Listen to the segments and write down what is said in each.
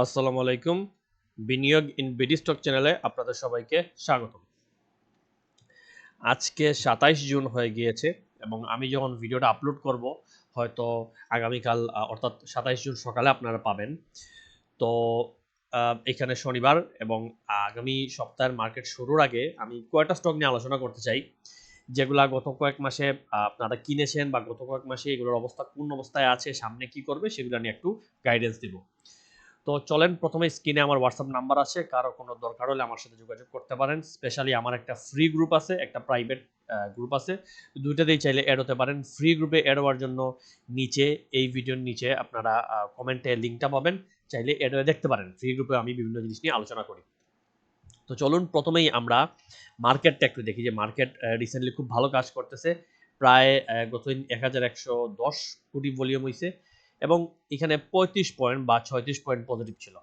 আসসালামু আলাইকুম। বিনিয়োগ ইন বিডি স্টক চ্যানেলে আপনাদের সবাইকে স্বাগতম। আজকে ২৭ জুন হয়ে গিয়েছে এবং আমি যখন ভিডিওটা আপলোড করব হয়তো আগামীকাল অর্থাৎ ২৭ জুন সকালে আপনারা পাবেন। তো এখানে শনিবার এবং আগামী সপ্তাহের মার্কেট শুরুর আগে আমি কয়েকটা স্টক নিয়ে আলোচনা করতে চাই। যেগুলা গত কয়েক মাসে আপনারা কিনেছেন বা গত কয়েক মাসে এগুলোর অবস্থা কোন অবস্থায় আছে, সামনে কি করবে সেগুলো নিয়ে একটু গাইডেন্স দিব। তো চলেন প্রথমে স্ক্রিনে আমার হোয়াটসঅ্যাপ নাম্বার আছে, কারো কোনো দরকার হলে আমার সাথে যোগাযোগ করতে পারেন। স্পেশালি আমার একটা ফ্রি গ্রুপ আছে, একটা প্রাইভেট গ্রুপ আছে, দুইটাতেই চাইলে অ্যাড হতে পারেন। ফ্রি গ্রুপে অ্যাড হওয়ার জন্য নিচে এই ভিডিওর নিচে আপনারা কমেন্টে লিঙ্কটা পাবেন, চাইলে অ্যাড হয়ে দেখতে পারেন। ফ্রি গ্রুপে আমি বিভিন্ন জিনিস নিয়ে আলোচনা করি। তো চলুন প্রথমেই আমরা মার্কেটটা একটু দেখি যে মার্কেট রিসেন্টলি খুব ভালো কাজ করতেছে। প্রায় গতদিন ১১১০ কোটি ভলিউম হয়েছে এবং এখানে ৩৫ পয়েন্ট বা ৩৬ পয়েন্ট পজিটিভ ছিল।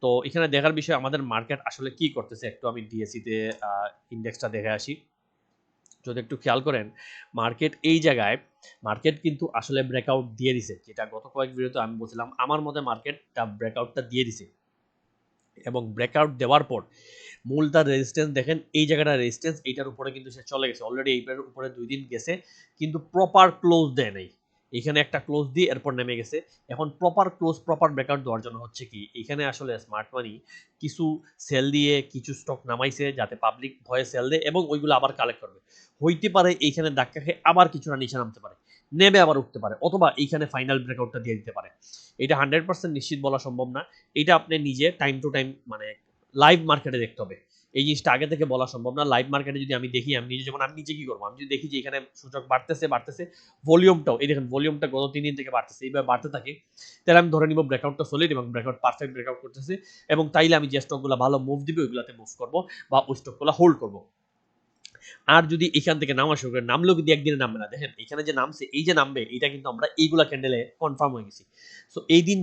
তো এখানে দেখার বিষয় আমাদের মার্কেট আসলে কি করতেছে, একটু আমি ডিএসইতে ইন্ডেক্সটা দেখে আসি। যদি একটু খেয়াল করেন মার্কেট এই জায়গায় মার্কেট কিন্তু আসলে ব্রেকআউট দিয়ে দিছে, যেটা গত কয়েক ভিডিওতে আমি বলছিলাম আমার মতে মার্কেটটা ব্রেকআউটটা দিয়ে দিছে এবং ব্রেকআউট দেওয়ার পর মূল তার রেজিস্ট্যান্স দেখেন, এই জায়গাটা রেজিস্ট্যান্স, এইটার উপরে কিন্তু সে চলে গেছে অলরেডি। এইটার উপরে 2 দিন গেছে কিন্তু প্রপার ক্লোজ দেয় নাই। এখানে একটা ক্লোজ দিয়ে এরপর নেমে গেছে। এখন প্রপার ক্লোজ প্রপার ব্রেকআউট দেওয়ার জন্য হচ্ছে কি, এখানে আসলে স্মার্ট মানি কিছু সেল দিয়ে কিছু স্টক নামাইছে যাতে পাবলিক ভয়ে সেল দেয় এবং ওইগুলো আবার কালেক্ট করবে। হইতে পারে এইখানে ধাক্কা খেয়ে আবার কিছুটা নিচে নামতে পারে, নেমে আবার উঠতে পারে, অথবা এইখানে ফাইনাল ব্রেকআউটটা দিয়ে দিতে পারে। এটা 100% নিশ্চিত বলা সম্ভব না। এটা আপনি নিজে টাইম টু টাইম মানে লাইভ মার্কেটে দেখতে হবে। এই জিনিসটা আগে থেকে বলা সম্ভব না। লাইভ মার্কেটে যদি আমি দেখি, আমি নিজে যেমন আমি নিজে কি করবো, আমি যদি দেখি যে এখানে সূচক বাড়তেছে, ভলিউমটাও এই দেখেন, ভলিউমটা গত 3 দিন থেকে বাড়তেছে, এইভাবে বাড়তে থাকে, তাহলে আমি ধরে নিব ব্রেকআউটটা সলিড এবং ব্রেকআউট পারফেক্ট ব্রেকআউট করতেছে। এবং তাইলে আমি যে স্টকগুলো ভালো মুভ দিবে ওইগুলোতে মুভ করবো বা ওই স্টকগুলো হোল্ড করবো। আর যদি এখান থেকে নামা শুরু করে, নামলেও কিন্তু একদিনে নামবে না। দেখেন এখানে যে নামছে, এই যে নামবে, এটা কিন্তু আমরা এইগুলা ক্যান্ডেলে কনফার্ম হয়ে গেছি। সো এই দিন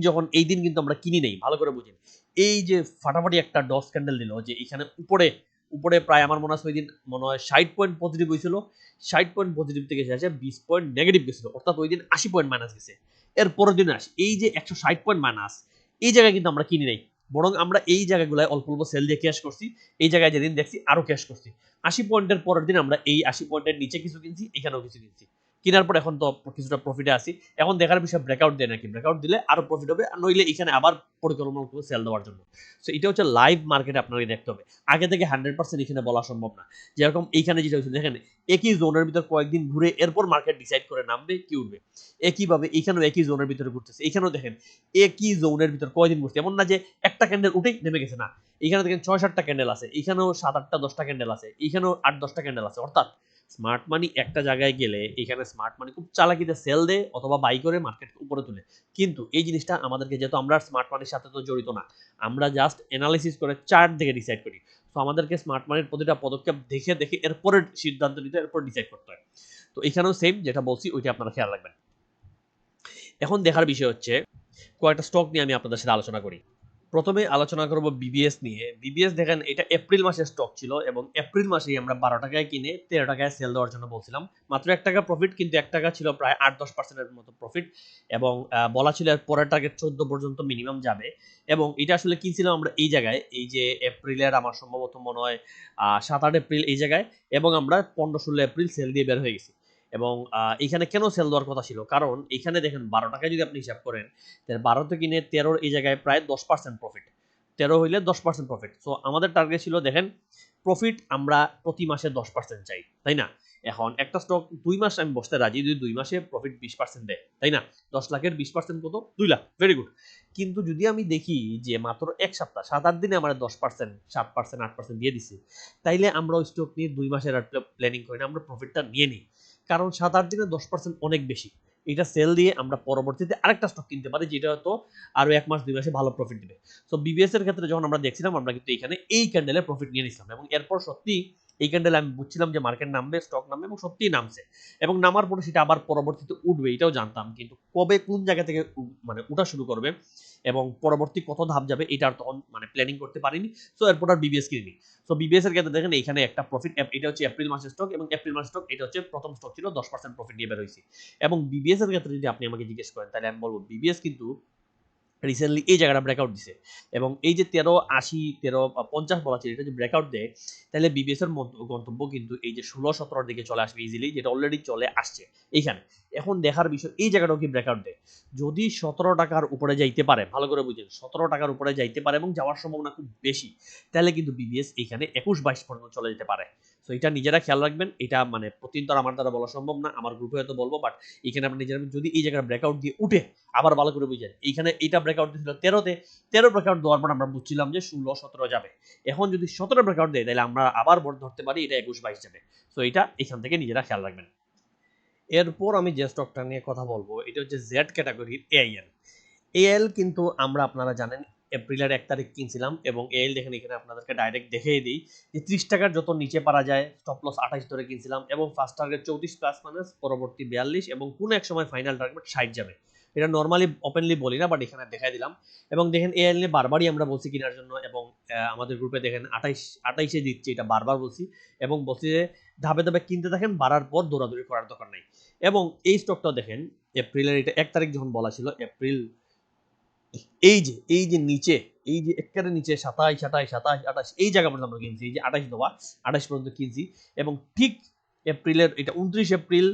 কিন্তু আমরা কিনি নেই, ভালো করে বুঝেন। এই যে ফাটাফাটি একটা ডস ক্যান্ডেল দিল, যে এখানে উপরে উপরে প্রায় আমার মনে হয় ওই দিন মনে হয় 60 পয়েন্ট পজিটিভ হয়েছিল। 60 পয়েন্ট পজিটিভ থেকে শেষে 20 পয়েন্ট নেগেটিভ গেছিল, অর্থাৎ ওই দিন 80 পয়েন্ট মাইনাস গেছে। এর পরের দিন আসে এই যে 160 পয়েন্ট মাইনাস, এই জায়গায় কিন্তু আমরা কিনি নাই, বরং আমরা এই জায়গাগুলোয় অল্প অল্প সেল দিয়ে ক্যাশ করছি। এই জায়গায় যেদিন দেখছি আরো ক্যাশ করছি। 80 পয়েন্টের পরের দিন আমরা এই 80 পয়েন্টের নিচে কিছু কিনছি, এখানেও কিছু কিনছি। কেনার পর এখন তো কিছুটা প্রফিটে আসি। এখন দেখার বিষয় ব্রেকআউট দেয় নাকি, ব্রেকআউট দিলে আরো প্রফিট হবে, আর নইলে এখানে আবার পরিকল্পনা করবে সেল দেওয়ার জন্য। সো এটা হচ্ছে লাইভ মার্কেটে আপনাকে দেখতে হবে। আগে থেকে 100% এখানে বলা সম্ভব না। যেরকম এইখানে যেটা হচ্ছে দেখেন, একই জোনের ভিতর কয়েকদিন ঘুরে এরপর মার্কেট ডিসাইড করে নামবে কি উঠবে। একইভাবে এখানেও একই জোনের ভিতরে ঘুরতেছে, এখানেও দেখেন একই জোনের ভিতর কয়দিন ঘুরছে, এমন না যে একটা ক্যান্ডেল উঠেই নেমে গেছে, না, এখানে দেখেন ৬-৭টা ক্যান্ডেল আছে, এখানেও ৭-৮টা ১০টা ক্যান্ডেল আছে, এখানেও ৮-১০টা ক্যান্ডেল আছে। অর্থাৎ স্মার্ট মানি একটা জায়গায় গেলে এখানে স্মার্ট মানি খুব চালাকিতে সেল দেয় অথবা বাই করে মার্কেট উপরে তুলে। কিন্তু এই জিনিসটা আমাদেরকে, যেহেতু আমরা স্মার্ট মানির সাথে তো জড়িত না, আমরা জাস্ট এনালাইসিস করে চার্ট দেখে ডিসাইড করি। তো আমাদেরকে স্মার্ট মানির প্রতিটা পদক্ষেপ দেখে দেখে এরপরে সিদ্ধান্ত নিতে, এরপর ডিসাইড করতে হয়। তো এখানেও সেম যেটা বলছি ওইটা আপনারা খেয়াল রাখবেন। এখন দেখার বিষয় হচ্ছে কয়েকটা স্টক নিয়ে আমি আপনাদের সাথে আলোচনা করি। প্রথমে আলোচনা করব বিবিএস নিয়ে। বিবিএস দেখেন এটা এপ্রিল মাসের স্টক ছিল এবং এপ্রিল মাসেই আমরা ১২ টাকায় কিনে ১৩ টাকায় সেল দেওয়ার জন্য বলছিলাম। মাত্র ১ টাকা প্রফিট, কিন্তু ১ টাকা ছিল প্রায় ৮-১০% এর মতো প্রফিট এবং বলা ছিল এর পরের টার্গেট ১৪ পর্যন্ত মিনিমাম যাবে। এবং এটা আসলে কিনছিলাম আমরা এই জায়গায়, এই যে এপ্রিলের আমার সম্ভবত মনে হয় ৭-৮ এপ্রিল এই জায়গায়, এবং আমরা ১৫-১৬ এপ্রিল সেল দিয়ে বের হয়ে গেছি। এবং এখানে কেন সেল দেওয়ার কথা ছিল, কারণ এখানে দেখেন ১২ টাকায় যদি আপনি হিসাব করেন, ১২ তে কিনে ১৩ এই জায়গায় প্রায় 10% প্রফিট। ১৩ হইলে 10% প্রফিট। সো আমাদের টার্গেট ছিল দেখেন, প্রফিট আমরা প্রতি মাসে 10% চাই, তাই না? এখন একটা স্টক ২ মাস আমি বসতে রাজি যদি ২ মাসে প্রফিট 20% দেয়, তাই না? ১০ লাখের 20% কত? ২ লাখ। Very good. কিন্তু যদি আমি দেখি যে মাত্র ১ সপ্তাহ ৭-৮ দিনে আমার 10%, 7%, 8% দিয়ে দিছে, তাইলে আমরা ওই স্টক নিয়ে ২ মাসের আর প্ল্যানিং করি না, আমরা প্রফিটটা নিয়ে নিই। কারণ ৭-৮ দিনে 10% অনেক বেশি। এটা সেল দিয়ে আমরা পরবর্তীতে আরেকটা স্টক কিনতে পারি, যেটা হয়তো আরো ১ মাস ২ মাসে ভালো প্রফিট দিবে। সো বিবিএস এর ক্ষেত্রে যখন আমরা দেখছিলাম, আমরা কিন্তু এখানে এই ক্যান্ডেলে প্রফিট নিয়ে নিছিলাম এবং এরপর সত্যি এই ক্যান্ডেলে আমি বুঝছিলাম যে মার্কেট নামবে, স্টক নামবে, এবং সত্যিই নামছে। এবং নামার পরে সেটা আবার পরবর্তীতে উঠবে এটাও জানতাম, কিন্তু কবে কোন জায়গা থেকে মানে উঠা শুরু করবে এবং পরবর্তী কত ধাপ যাবে এটা আর তখন মানে প্ল্যানিং করতে পারিনি। সো এরপর আর বিবিএস কিনিনি। সো বিবিএস এর ক্ষেত্রে দেখেন এখানে একটা প্রফিট, এটা হচ্ছে এপ্রিল মাসের স্টক এবং এপ্রিল মাসের স্টক, এটা হচ্ছে প্রথম স্টক ছিল, 10% প্রফিট নিয়ে বের হয়েছি। এবং বিবিএস এর ক্ষেত্রে যদি আপনি আমাকে জিজ্ঞেস করেন, তাহলে আমি বলবো বিবিএস কিন্তু রিসেন্টলি এই জায়গাটা ব্রেকআউট দিছে এবং এই যে 1380 1350 বলা ছিল এটা যদি ব্রেকআউট দেয় তাহলে বিবিএস এর গন্তব্য কিন্তু এই যে 16-17 দিকে চলে আসবে ইজিলি, যেটা অলরেডি চলে আসছে এইখানে। এখন দেখার বিষয় এই জায়গাটাও কি ব্রেকআউট দেয়। যদি 17 টাকার উপরে যাইতে পারে, ভালো করে বুঝেন 17 টাকার উপরে যাইতে পারে এবং যাওয়ার সম্ভাবনা খুব বেশি, তাহলে কিন্তু বিবিএস এইখানে 21-22 পর্যন্ত চলে যেতে পারে। তো এটা নিজেরা খেয়াল রাখবেন। এটা মানে প্রতিদিন তো আমার দ্বারা বলা সম্ভব না, আমার গ্রুপে হয়তো বলবো, বাট এখানে আপনি নিজেরা যদি এই জায়গায় ব্রেকআউট দিয়ে উঠে আবার ভালো করে বুঝেন এইখানে এইটা ব্রেকআউট দিয়েছিল 13-তে, 13 ব্রেকআউট দেওয়ার পর আমরা বুঝছিলাম যে 16-17 যাবে। এখন যদি 17 ব্রেকআউট দেয় তাহলে আমরা আবার ধরতে পারি এটা 21-22 যাবে। তো এটা এখান থেকে নিজেরা খেয়াল রাখবেন। এরপর আমি যে স্টকটা নিয়ে কথা বলবো এটা হচ্ছে জেড ক্যাটাগরির এআইএল। এএল কিন্তু আমরা আপনারা জানেন এপ্রিলের 1 তারিখ কিনছিলাম এবং এএল দেখেন এখানে আপনাদেরকে ডাইরেক্ট দেখিয়ে দিই যে 30 টাকার যত নিচে পারা যায় স্টপ লস 28 ধরে কিনছিলাম এবং ফার্স্ট টার্গেট 34 প্লাস মাইনাস, পরবর্তী 42 এবং কোন এক সময় ফাইনাল টার্গেট 60 যাবে। এটা নর্মালি ওপেনলি বলি না, বাট এখানে দেখাই দিলাম। এবং দেখেন এএল নিয়ে বারবারই আমরা বলছি কেনার জন্য এবং আমাদের গ্রুপে দেখেন 28-এ দিচ্ছে, এটা বারবার বলছি এবং বলছি যে ধাপে ধাপে কিনতে থাকেন, বাড়ার পর দৌড়াদৌড়ি করার দরকার নাই। এবং এই স্টকটাও দেখেন এপ্রিলের এটা 1 তারিখ যখন বলা ছিল এপ্রিল, এই যে নিচে, এই যে একেবারে নিচে 27-28 এই জায়গা পর্যন্ত আমরা কিনছি, এই যে 28 দেওয়া 28 পর্যন্ত কিনছি এবং ঠিক এপ্রিলের এটা 29 এপ্রিল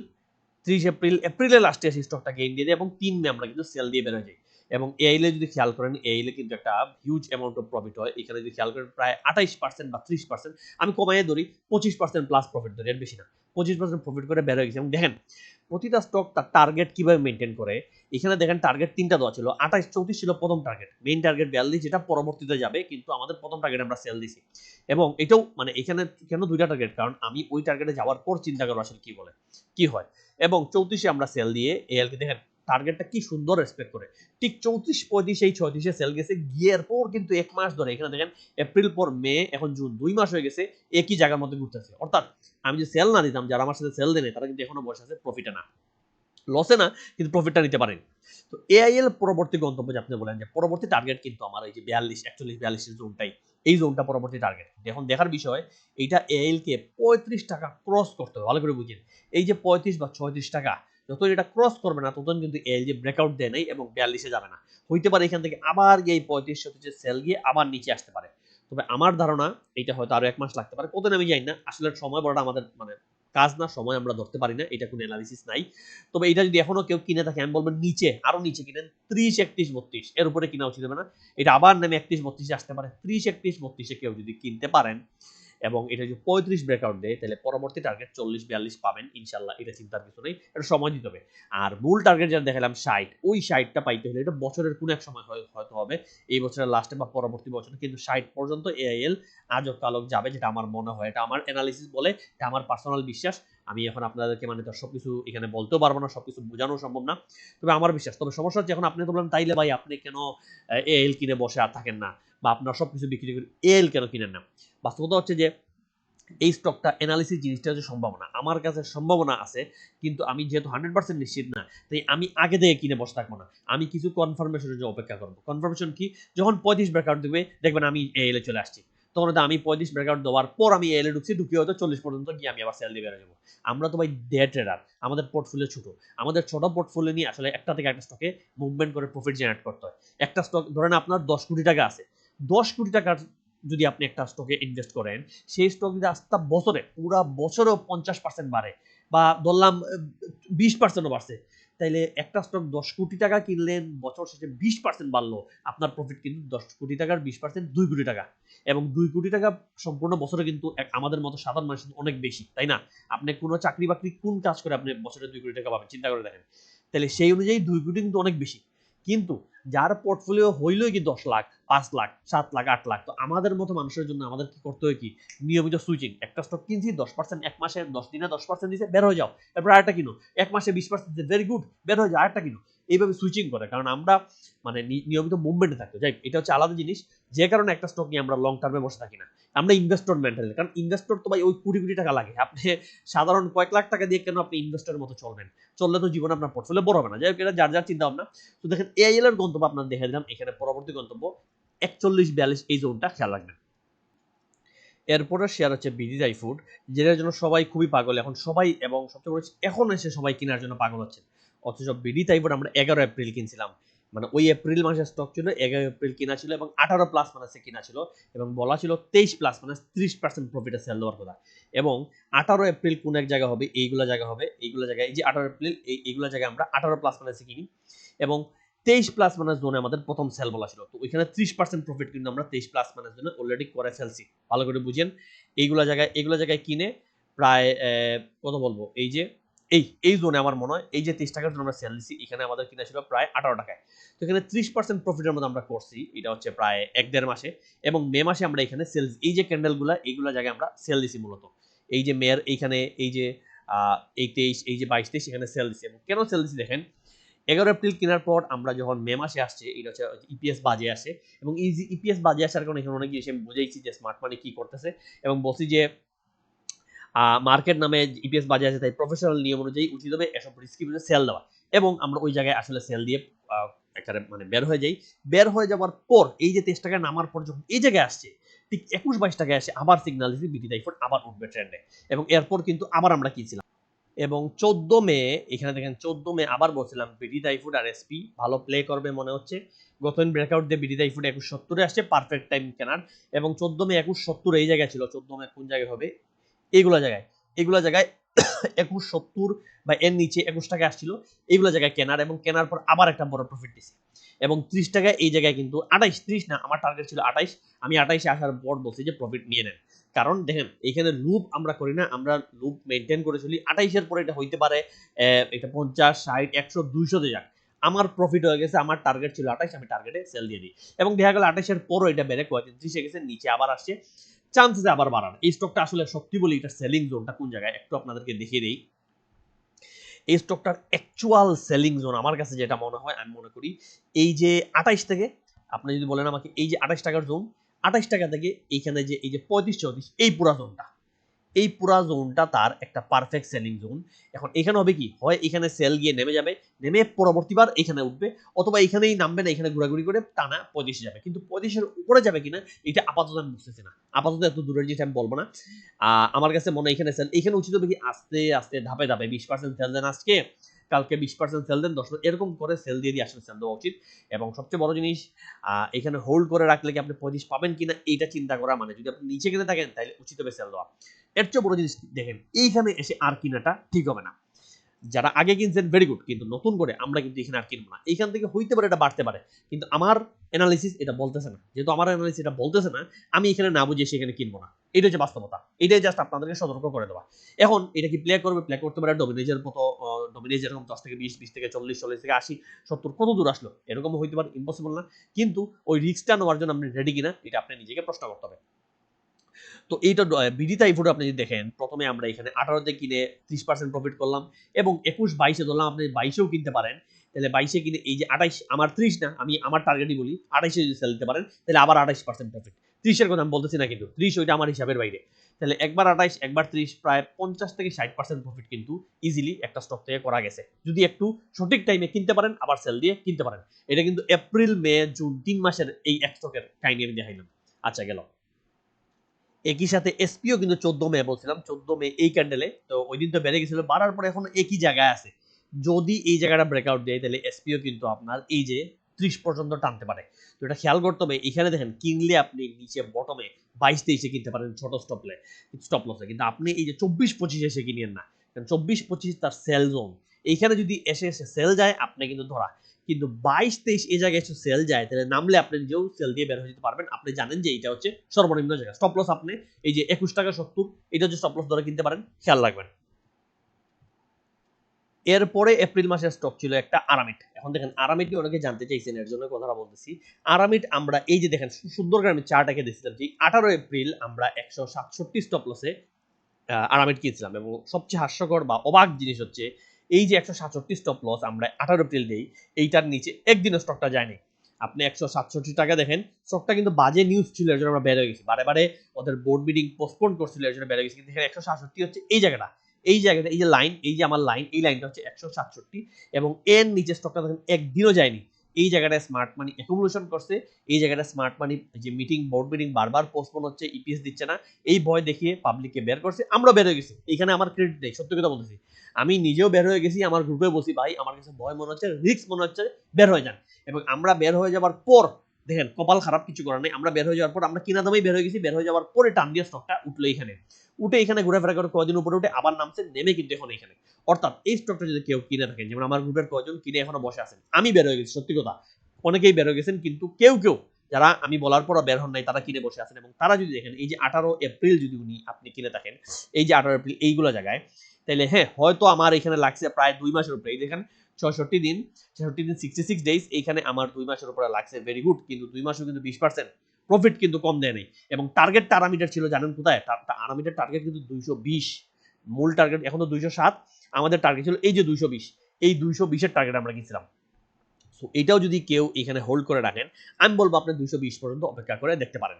30 এপ্রিল এপ্রিলের লাস্টে এসে স্টকটা গেইন দিয়ে দেয় এবং 3 মে আমরা কিন্তু সেল দিয়ে বের হয়ে যাই। এবং এআইলে যদি খেয়াল করেন এআইলে কিন্তু একটা হিউজ অ্যামাউন্ট অফ প্রফিট হয় এখানে, যদি খেয়াল করেন প্রায় 28% বা 30%, আমি কমাইয়ে ধরি 25% প্লাস প্রফিট ধরি, এর বেশি না, 25% প্রফিট করে বের হয়ে গেছে। এবং দেখেন প্রতিটা স্টক তার টার্গেট কিভাবে মেনটেন করে। এখানে দেখেন টার্গেট 3টা দেওয়া ছিল, 28-34 ছিল প্রথম টার্গেট, মেইন টার্গেট 42 যেটা পরবর্তীতে যাবে, কিন্তু আমাদের প্রথম টার্গেট আমরা সেল দিছি। এবং এটাও মানে এখানে কেন 2টা টার্গেট, কারণ আমি ওই টার্গেটে যাওয়ার পর চিন্তা করবো আসলে কি বলে কি হয়। এবং 34-এ আমরা সেল দিয়ে এএলকে দেখেন টার্গেটটা কি সুন্দর রেসপেক্ট করে, ঠিক 34-35 এই 36-এ সেল গেছে, গিয়ের পর কিন্তু 1 মাস ধরে এখানে দেখেন এপ্রিল পর মে এখন জুন 2 মাস হয়ে গেছে একই জায়গার মধ্যে ঘুরতেছে। অর্থাৎ আমি যে সেল না দিতাম, যারা আমার সাথে সেল দেয় তারা কিন্তু এখনো বসে আছে প্রফিটে না, লসে না, কিন্তু প্রফিটটা নিতে পারেন। তো এআইএল পরবর্তী গন্তব্য যে আপনি বলেন যে পরবর্তী টার্গেট কিন্তু আমার এই যে 42 41 42 এর জোনটাই, এই জোনটা পরবর্তী টার্গেট। এখন দেখার বিষয় এইটা এআইএল কে 35 টাকা ক্রস করতে হবে, ভালো করে বুঝেন। এই যে 35 বা 36 টাকা যত এটা ক্রস করবে না ততদিন কিন্তু এআইএল যে ব্রেকআউট দেয় নাই এবং 42-এ যাবে না, হইতে পারে এখান থেকে আবার এই 35-37 সেল গিয়ে আবার নিচে আসতে পারে। তবে আমার ধারণা এটা হয়তো আরো 1 মাস লাগতে পারে, কতদিন আমি জানি না, আসলে সময় বড়টা আমাদের মানে কাজ না, সময় আমরা ধরতে পারি না, এটা কোনো অ্যানালিসিস নাই। তবে এটা যদি এখনো কেউ কিনে থাকে আমি বলবো নিচে আরো নিচে কিনেন, 30 31 32 এর উপরে কিনা উচিত হবে না। এটা আবার নেমে 31 32 আসতে পারে, 30 31 32 কেউ যদি কিনতে পারেন এবং এটা যদি 35 ব্রেকআউট দেয় তাহলে পরবর্তী টার্গেট 40 42 পাবেন ইনশাল্লাহ, এটা চিন্তার কিছু নেই, এটা সময় দিতে হবে। আর মূল টার্গেট যেটা দেখালাম 60, ওই 60টা পাইতে হলে এটা বছরের কোন এক সময় হয়তো হবে এই বছরের লাস্টে বা পরবর্তী বছরে, কিন্তু 60 পর্যন্ত এআইএল আজব কালক যাবে, যেটা আমার মনে হয়, এটা আমার অ্যানালিসিস বলে, এটা আমার পার্সোনাল বিশ্বাস। আমি এখন আপনাদেরকে মানে তার সবকিছু এখানে বলতেও পারবো না, সবকিছু বোঝানো সম্ভব না, তবে আমার বিশ্বাস। তবে সমস্যা হচ্ছে এখন আপনি তো বললেন তাইলে ভাই আপনি কেন এএল কিনে বসে আর থাকেন না, বা আপনার সবকিছু বিক্রি করে এএল কেন কিনেন না। বাস্তবতা হচ্ছে যে এই স্টকটা অ্যানালিসিস জিনিসটা হচ্ছে সম্ভাবনা, আমার কাছে সম্ভাবনা আছে, কিন্তু আমি যেহেতু 100% নিশ্চিত না, তাই আমি আগে থেকে কিনে বসে থাকবো না, আমি কিছু কনফার্মেশনের জন্য অপেক্ষা করবো। কনফার্মেশন কি, যখন 35 ব্রেকআউট দেবে দেখবেন আমি এএল এ চলে আসছি, তখন হয়তো আমি 35 ব্রেকআউট দেওয়ার পর আমি এএল এ ঢুকছি, ঢুকে হয়তো 40 পর্যন্ত গিয়ে আমি আবার সেল দিয়ে বেরো যাবো। আমরা তো ভাই ডে ট্রেডার, আমাদের পোর্টফোলিও ছোট, আমাদের ছোট পোর্টফোলিও নিয়ে আসলে একটা থেকে একটা স্টকে মুভমেন্ট করে প্রফিট জেনারেট করতে হয়। একটা স্টক ধরেন আপনার 10 কোটি টাকা আছে, 10 কোটি টাকার যদি আপনি একটা স্টকে ইনভেস্ট করেন, সেই স্টক যদি আস্তে বছরে পুরা বছরেও 50% বাড়ে বা ধরলাম 20%ও বাড়ছে, তাইলে একটা স্টক 10 কোটি টাকা কিনলেন, বছর শেষে 20% বাড়লো, আপনার প্রফিট কিন্তু 10 কোটি টাকার 20% 2 কোটি টাকা। এবং 2 কোটি টাকা সম্পূর্ণ বছরে কিন্তু আমাদের মতো সাধারণ মানুষের অনেক বেশি, তাই না? আপনি কোনো চাকরি বাকরি কোন কাজ করে আপনি বছরে 2 কোটি টাকা পাবেন, চিন্তা করে দেখেন। তাহলে সেই অনুযায়ী 2 কোটি কিন্তু অনেক বেশি। কিন্তু যার পোর্টফোলিও হইলই কি 10 লাখ 5 লাখ 7 লাখ 8 লাখ, তো আমাদের মতো মানুষের জন্য আমাদের কি করতে হয়, কি নিয়মিত সুইচিং, একটা স্টক কিনছি 10%, এক মাসে 10 দিনে 10% দিছে, বের হয়ে যাও, এরপর আরেকটা কিনো, এক মাসে 20% দিছে, ভেরি গুড, বের হয়ে যাও, আরেকটা কিনো, এইভাবে সুইচিং করে, কারণ আমরা মানে নিয়মিত মুভমেন্টে থাকতে যাই, এটা হচ্ছে আলাদা জিনিস। যে কারণে একটা স্টক নিয়ে আমরা লং টার্মে বসে থাকি না, আমরা ইনভেস্টর মেন্টালি, কারণ ইনভেস্টর তো ভাই ওই কোটি কোটি টাকা লাগে, আপনি সাধারণ কয়েক লাখ টাকা দিয়ে কেন আপনি ইনভেস্টরের মতো চলবেন, চললে তো জীবনে আপনার পোর্টফোলিও বড় হবে না। যাই হোক, এটা যার যার চিন্তা ভাবনা। তো দেখেন এআইএল এর গন্তব্য আপনার দেখে দিলাম, এখানে পরবর্তী গন্তব্য 41 42 এই জোনটা খেয়াল রাখবেন। এরপরে শেয়ার হচ্ছে বিডিটাই ফুড, যেটার জন্য সবাই খুবই পাগল এখন সবাই, এবং সবচেয়ে বড় এখন এসে সবাই কেনার জন্য পাগল হচ্ছে। অথচ বিডিটাই ফুড আমরা 11 এপ্রিল কিনছিলাম, মানে ওই এপ্রিল মাসের স্টক ছিল 11 এপ্রিল কিনা ছিল এবং 18 প্লাস মাইনাসে কিনা ছিল এবং বলা ছিল 23 প্লাস মাইনাস 30% প্রফিটে সেল দেওয়ার কথা। এবং 18 এপ্রিল কোন এক জায়গা হবে, এইগুলো জায়গা হবে, এইগুলো জায়গায়, এই যে 18 এপ্রিল এইগুলো জায়গায় আমরা 18 প্লাস মাইনাসে কিনি এবং 23 প্লাস মাইনাস জোনে আমাদের প্রথম সেল বলা ছিল। তো ওইখানে 30% প্রফিট কিন্তু আমরা 23 প্লাস মাইনাস জোনে অলরেডি করে ফেলছি। ভালো করে বুঝেন, এইগুলো জায়গায় কিনে প্রায় কত বলবো, এই যে এই জোনে আমার মনে হয় এই যে 23 টাকার জন্য আমরা সেল দিচ্ছি, এখানে আমাদের কিনা ছিল প্রায় 18 টাকায়। তো এখানে 30% প্রফিটের মধ্যে আমরা করছি, এটা হচ্ছে প্রায় 1-1.5 মাসে। এবং মে মাসে আমরা এখানে সেল, এই যে ক্যান্ডেলগুলা এইগুলা জায়গায় আমরা সেল দিছি মূলত। এই যে মেয়ের এইখানে এই যে এই 23, এই যে 22-23 এখানে সেল দিছি। এবং কেন সেল দিছি দেখেন, 11 এপ্রিল কেনার পর আমরা যখন মে মাসে আসছে, এটা হচ্ছে ইপিএস বাজে আসে এবং এই যে ইপিএস বাজে আসার কারণে এখানে অনেক জিনিস আমি বুঝাইছি যে স্মার্ট মানি কি করতেছে এবং বলছি যে মার্কেট নামে ইপিএস বাজে আছে, তাই প্রফেশনাল নিয়ম অনুযায়ী উচিত হবে এসব রিস্কি বিজনেস সেল দেওয়া। এবং আমরা ওই জায়গায় আসলে সেল দিয়ে একেবারে মানে বের হয়ে যাই। বের হয়ে যাওয়ার পর এই যে 23 টাকায় নামার পর যখন এই জায়গায় আসছে, ঠিক 21-22 টাকায় আসে আবার সিগন্যাল দিচ্ছি বিটি টাইফুড আবার উঠবে ট্রেন্ডে। এবং এরপর কিন্তু আবার আমরা কিনছিলাম এবং 14 মে, এখানে দেখেন 14 মে আবার বলছিলাম বিডি টাইফুড আর এসপি ভালো প্লে করবে মনে হচ্ছে। গতদিন ব্রেকআউট দিয়ে বিডি টাইফুড 2170-এ আসছে, পারফেক্ট টাইম কেনার। এবং 14 মে 2170 এই জায়গায় ছিল। 14 মে কোন জায়গায় হবে, এইগুলা জায়গায় 2170 বা এর নিচে 21 টাকায় আসছিল, এইগুলা জায়গায় কেনার এবং কেনার পর আবার একটা বড় প্রফিট দিছি। এবং 30 টাকায় এই জায়গায় কিন্তু 28-30 না, আমার টার্গেট ছিল 28, আমি 28-এ আসার পর বলছি যে প্রফিট নিয়ে নেন। কারণ দেখেন এখানে লুপ আমরা করি না, আমরা লুপ মেনটেন করে চলি। 28-এর পরে এটা হইতে পারে এটা 50, 60, 100, 200-তে যাক, আমার প্রফিট হয়ে গেছে। আমার টার্গেট ছিল 28, আমি টার্গেটে সেল দিয়ে দিই। এবং দেখা গেল 28-এর পরও এটা বেড়ে 35-এ গেছে, নিচে আবার আসছে, চান্সেস আবার বাড়ান। এই স্টকটা আসলে সত্যি বলি এটা সেলিং জোনটা কোন জায়গায় একটু আপনাদেরকে দেখিয়ে দেই। এই স্টকটার অ্যাকচুয়াল সেলিং জোন আমার কাছে যেটা মনে হয়, আমি মনে করি এই যে 28 থেকে, আপনি যদি বলেন আমাকে এই যে 28 টাকার জোন, 28 টাকা থেকে এইখানে যে এই যে 35-34 এই পুরা জোনটা, এই পুরা জোনটা তার একটা পারফেক্ট সেলিং জোন। এখন এখানে হবে কি, হয় এখানে সেল গিয়ে নেমে যাবে, নেমে পরবর্তীবার এখানে উঠবে, অথবা এখানেই নামবে না, এখানে ঘোরাঘুরি করে টানা 35 যাবে। কিন্তু 35-এর উপরে যাবে কিনা এটা আপাতত আমি বুঝতেছি না, আপাতত এত দূরের জিনিস আমি বলবো না। আমার কাছে মনে হয় এখানে সেল, এখানে উচিত হবে কি আস্তে আস্তে ধাপে ধাপে 20% সেল দেন আজকে, কালকে 20% সেল দেন, 10%, এরকম করে সেল দিয়ে দিয়ে আসলে সেল দেওয়া উচিত। এবং সবচেয়ে বড় জিনিস, এখানে হোল্ড করে রাখলে কি আপনি 35 পাবেন কিনা এইটা চিন্তা করা, মানে যদি আপনি নিচে কিনে থাকেন তাহলে উচিত হবে সেল দেওয়া। এর চেয়ে বড় জিনিস দেখেন, এইখানে এসে আর কিনাটা ঠিক হবে না। যারা আগে কিনছেন ভেরি গুড, কিন্তু নতুন করে আমরা কিন্তু এখানে আর কিনবো না। এইখান থেকে হইতে পারে এটা বাড়তে পারে, কিন্তু আমার অ্যানালিসিস এটা বলতেছে না। যেহেতু আমার অ্যানালিসিস এটা বলতেছে না, আমি এখানে না বুঝে সেখানে কিনবো না। এটা হচ্ছে বাস্তবতা, এটাই জাস্ট আপনাদেরকে সতর্ক করে দেওয়া। এখন এটা কি প্লে করবে, প্লে করতে পারে ডমিনেজের মতো, ডমিনেজ যেরকম 10 থেকে 20, 20 থেকে 40, 40 থেকে 80, 70 কত দূর আসলো, এরকম হইতে পারে, ইম্পসিবল না। কিন্তু ওই রিস্কটা নেওয়ার জন্য আপনি রেডি কিনা এটা আপনি নিজেকে প্রশ্ন করতে হবে। তো এইটা বিডি টাইফুড আপনি যদি দেখেন, প্রথমে আমরা এখানে 18-তে কিনে 30% প্রফিট করলাম এবং 21-22-এ ধরলাম, আপনি 22-এও কিনতে পারেন। তাহলে 22-এ কিনে এই যে 28, আমার 30 না, আমি আমার টার্গেটই বলি, 28-এ যদি সেল দিতে পারেন তাহলে আবার 28% প্রফিট। 30-এর কথা আমি বলতেছি না, কিন্তু 30 ওইটা আমার হিসাবের বাইরে। তাহলে একবার 28, একবার 30, প্রায় 50 থেকে 60% প্রফিট কিন্তু ইজিলি একটা স্টক থেকে করা গেছে, যদি একটু সঠিক টাইমে কিনতে পারেন, আবার সেল দিয়ে কিনতে পারেন। এটা কিন্তু এপ্রিল, মে, জুন 3 মাসের এই এক স্টকের কাহিনী আমি দেখাইলাম। আচ্ছা গেল। একই সাথে এসপিও কিন্তু 14 মে বলছিলাম, 14 মে এই ক্যান্ডেলে, তো ওই দিন তো বেড়ে গেছিল, বাড়ার পরে এখন একই জায়গায় আছে। যদি এই জায়গাটা ব্রেকআউট দেয় তাহলে এসপিও কিন্তু আপনার এই যে 30 পর্যন্ত টানতে পারে। তো এটা খেয়াল করতে হবে। এখানে দেখেন কিনলে আপনি নিচে বটমে 22-23-এ কিনতে পারেন ছোট স্টপ লসে, কিন্তু আপনি এই যে 24-25 এসে কিনেন না, কারণ 24-25 তার সেল জোন। এইখানে যদি এসে সেল যায় আপনি কিন্তু ধরা, কিন্তু 22-23 এই জায়গায় এসে সেল যায় তাহলে নামলে আপনি নিজেও সেল দিয়ে বের হয়ে যেতে পারবেন। আপনি জানেন যে এটা হচ্ছে সর্বনিম্ন জায়গা। স্টপ লস আপনি এই যে 21 টাকা 70, এটা হচ্ছে স্টপ লস ধরে কিনতে পারেন, খেয়াল রাখবেন। এরপরে এপ্রিল মাসের স্টক ছিল একটা আরামিট। এখন দেখেন আরামিট কি অনেকে জানতে চাইছেন, এর জন্য কথাটা বলতেছি। আরামিট আমরা এই যে দেখেন সুন্দর করে আমি চার্ট এঁকে দিয়েছিলাম যে 18 এপ্রিল আমরা 167 স্টপ লসে আরামিট কিনছিলাম। এবং সবচেয়ে হাস্যকর বা অবাক জিনিস হচ্ছে এই যে 167 স্টপ লস আমরা 18 এপ্রিল দেই, এইটার নিচে একদিনও স্টকটা যায়নি। আপনি 167 টাকা দেখেন, স্টকটা কিন্তু বাজে নিউজ ছিল, এর জন্য আমরা বের হয়ে গেছি। বারে বারে ওদের বোর্ড মিটিং পোস্টপোন করছিল, এর জন্য বের হয়ে গেছি। কিন্তু এখানে 167 হচ্ছে এই জায়গাটা, এই জায়গাটা, এই যে লাইন, এই যে আমার লাইন, এই লাইনটা হচ্ছে 167 এবং এর নিচে স্টকটা দেখেন একদিনও যায়নি। এই জায়গাটায় স্মার্ট মানি অ্যাকুমুলেশন করছে, এই জায়গাটা স্মার্ট মানি যে বোর্ড মিটিং বারবার পোস্টপোন হচ্ছে, ইপিএস দিচ্ছে না, এই ভয় দেখিয়ে পাবলিককে বের করছে, আমরা বের হয়ে গেছি। এখানে আমার ক্রেডিট নেই, সত্যি কথা বলতেছি। আমি নিজেও বের হয়ে গেছি, আমার গ্রুপে বসি, ভাই আমার কাছে ভয় মনে হচ্ছে, রিস্ক মনে হচ্ছে, বের হয়ে যান। এবং আমরা বের হয়ে যাবার পর দেখেন কপাল খারাপ, কিছু করার নেই, আমরা বের হয়ে যাওয়ার পর আমরা কিনা দামেই বের হয়ে গেছি, বের হয়ে যাওয়ার পরে টান দিয়ে স্টকটা উঠলো এখানে, উঠে এখানে ঘোরাফেরা করে কয়দিন উপরে উঠে আবার নামছে, নেমে কিন্তু এখন এখানে। অর্থাৎ এই স্টকটা যদি কেউ কিনে থাকেন, যেমন আমার গ্রুপের কয়জন কিনে এখনো বসে আছেন, আমি বের হয়ে গেছি, সত্যি কথা অনেকেই বের হয়ে গেছেন, কিন্তু কেউ কেউ যারা আমি বলার পরও বের হন নাই তারা কিনে বসে আছেন। এবং তারা যদি দেখেন এই যে 18 এপ্রিল যদি আপনি কিনে থাকেন, এই যে 18 এপ্রিল এইগুলো জায়গায়, তাহলে হ্যাঁ হয়তো আমার এখানে লাগছে প্রায় 2 মাসের উপরে। এই দেখেন 66 দিন 66 ডেজ, এইখানে আমার 2 মাসের উপরে লাগছে, ভেরি গুড। কিন্তু 2 মাসও কিন্তু 20% প্রফিট কিন্তু কম দেয় নাই। এবং টার্গেট আরামিটার ছিল জানেন কোথায়? আরামিটার টার্গেট কিন্তু 220, মূল টার্গেট এখন তো 207, আমাদের টার্গেট ছিল এই যে 220, এই 220 এর টার্গেট আমরা গেছিলাম। সো এটাও যদি কেউ এখানে হোল্ড করে রাখেন, আমি বলবো আপনি 220 পর্যন্ত অপেক্ষা করে দেখতে পারেন।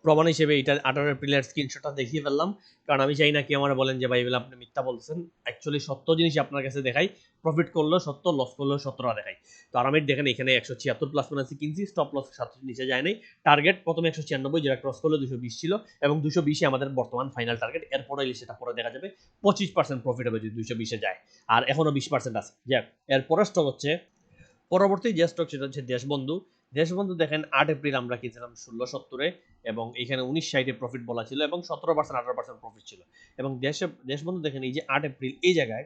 প্রমাণ হিসেবে এটা 18 এপ্রিলের স্ক্রিনশটটা দেখিয়ে ফেললাম, কারণ আমি চাই না কি আমার বলেন যে ভাই এগুলো আপনি মিথ্যা বলছেন। অ্যাকচুয়ালি সত্য জিনিসই আপনার কাছে দেখাই, প্রফিট করলেও সত্য, লস করলেও সত্যটা দেখাই। তো আরামিট দেখেন এখানে 176 প্লাস মাইনাসে কিনছি, স্টপ লস 7 নিচে যায় নাই, টার্গেট প্রথমে 196 যেটা ক্রস করলে 220 ছিল, এবং 220 আমাদের বর্তমান ফাইনাল টার্গেট। এরপরে সেটা পরে দেখা যাবে 25% প্রফিট হবে যদি 220 যায়, আর এখনো 20% আছে। যাক, এরপরে স্টক হচ্ছে পরবর্তী যে স্টক, সেটা হচ্ছে দেশবন্ধু। দেশবন্ধু দেখেন 8 এপ্রিল আমরা কিনছিলাম 1670-এ, এবং এখানে 1960-এ প্রফিট বলা ছিল, এবং 17% 18% প্রফিট ছিল। এবং দেশবন্ধু দেখেন এই যে 8 এপ্রিল এই জায়গায়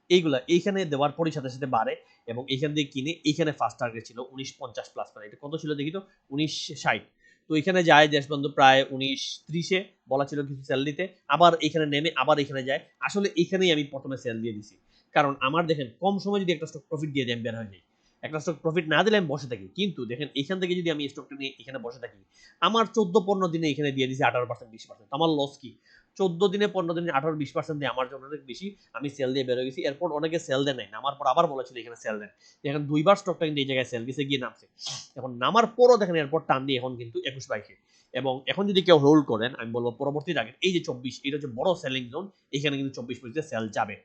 এইগুলা এইখানে দেওয়ার পরই সাথে সাথে বাড়ে, এবং এইখান দিয়ে কিনে এইখানে ফার্স্ট টার্গেট ছিল 1950 প্লাস, মানে এটা কত ছিল দেখি তো, 1960। তো এখানে যায় দেশবন্ধু প্রায় 1930-এ, বলা ছিল কিছু সেল দিতে, আবার এখানে নেমে আবার এখানে যায়। আসলে এখানেই আমি প্রথমে সেল দিয়ে দিছি, কারণ আমার দেখেন কম সময় যদি একটা স্টক প্রফিট দিয়ে দেয় বের হয়ে যায়, একটা স্টক প্রফিট না দিলে আমি বসে থাকি। কিন্তু দেখেন এখান থেকে যদি আমি স্টকটা নিয়ে এখানে বসে থাকি, আমার 14-15 দিনে এখানে দিয়ে দিয়েছি 18% 20%, আমার লস কি? 14 দিনে 15 দিনে 18-20% দিয়ে আমার জন্য অনেক বেশি। আমি সেল দিয়ে বের হয়ে গেছি। এরপর অনেকে সেল দেয় নাই, নামার পর আবার বলেছিল এখানে সেল দেন। এখন দুইবার স্টকটা কিন্তু এই জায়গায় সেল গেছে, গিয়ে নামছে। এখন নামার পরও দেখেন এরপর টান দিয়ে এখন কিন্তু 21-22-এ। এবং এখন যদি কেউ হোল্ড করেন, আমি বলবো পরবর্তী টার্গেট এই যে 24, এটা হচ্ছে বড় সেলিং জোন, এখানে কিন্তু 24-25-এ সেল যাবে।